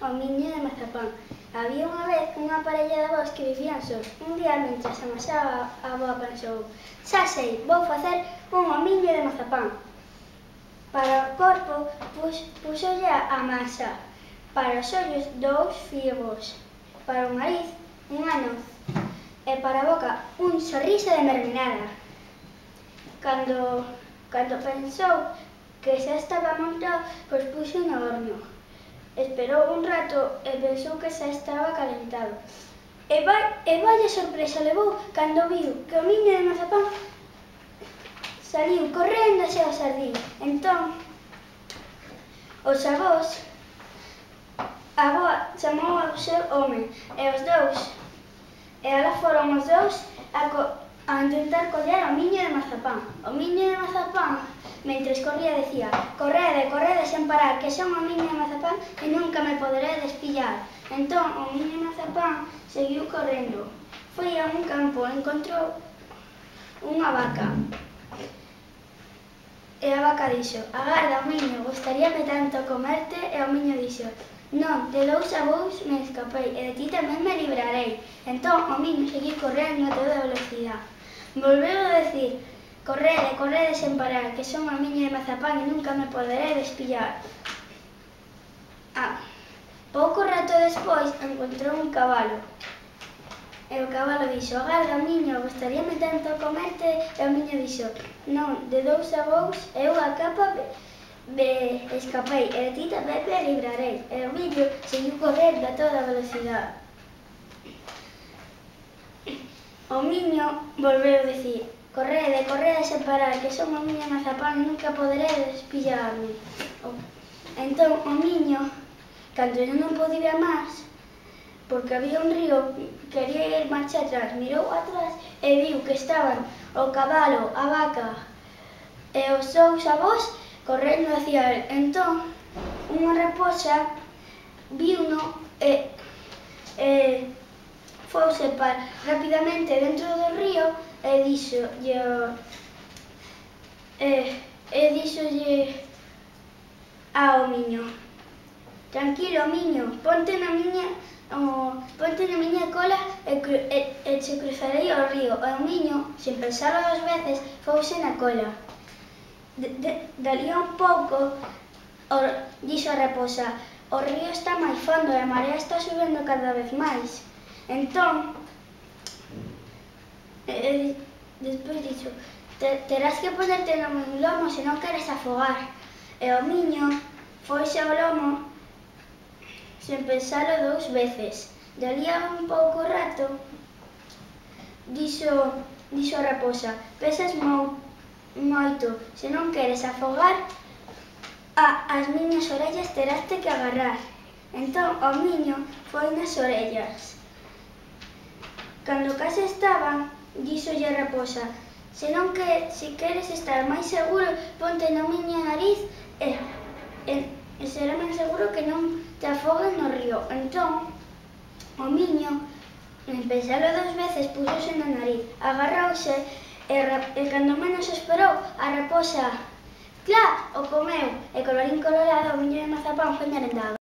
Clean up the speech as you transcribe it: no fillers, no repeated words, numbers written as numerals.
O miño de mazapán. Había unha vez unha parella de avós que vivían sós. Un día, mentres amasaba, a avoa pensou: xa sei, vou facer un homiño de mazapán. Para o corpo púxolle a masa, para os ollos 2 figos, para o nariz unha noz e para a boca un sorriso de mermelada. Cando pensou que xa estaba montado, pois puxo no horno. Esperou un rato e pensou que xa estaba calentado. E vaia sorpresa levou cando viu que o miño de mazapán saliu correndo xa ao xardín. Entón, os avós, a avoa chamou ao seu home e alá foron os dous a intentar coller o miño de mazapán. O miño de mazapán, mentres corría, decía: correde, correde sen parar, que son o miño de mazapán e nunca me poderedes pillar. Entón, o miño de mazapán seguiu correndo. Foi a un campo e encontrou unha vaca. E a vaca dixo: agarda, miño, gustaríame tanto comerte. E o miño dixo: non, de 2 a 2 me escapei e de ti tamén me librarei. Entón o miño seguiu correndo a toda velocidade. Volveu a decir: correde, correde sen parar, que son o miño de mazapán e nunca me poderedes pillar. Pouco rato despois encontrou un cabalo. E o cabalo dixo: agarda, miño, gustaríame tanto comerte. E o miño dixo: non, de 2 a 2 eu a capa me escapei e de ti tamén me librarei. E o miño seguiu correndo a toda velocidade. O miño volveu a dicir: correde, correde sen parar, que son o miño de mazapán e nunca poderedes pillarme. Entón o miño, cando non podía máis, porque había un río, quería ir marcha atrás, mirou atrás e viu que estaban o cabalo, a vaca e os 2 avós correndo hacia el. Entón, unha raposa viuno e fouse rapidamente dentro do río e díxolle ao miño: tranquilo, miño, ponte na miña cola e che cruzarei o río. E o miño, sen pensalo 2 veces, fouse na cola. Dalí a un pouco, dixo a raposa: o río está máis fondo e a marea está subendo cada vez máis. Entón, despois dixo: terás que ponerte no meu lomo se non queres afogar. E o miño foise ao lomo sen pensalo 2 veces. Dalí a un pouco rato, dixo a raposa: pesas moito, se non queres afogar as miñas orellas teraste que agarrar. Entón o miño foi nas orellas. Cando case estaban, díxolle a raposa: se queres estar máis seguro, ponte na miña nariz e será máis seguro que non te afogues no río. Entón o miño, en pensalo 2 veces, púxose na nariz, agarrouse e cando menos esperou, a raposa, ¡cla!, o comeu. E colorín colorado, o miño de mazapán foi merendado.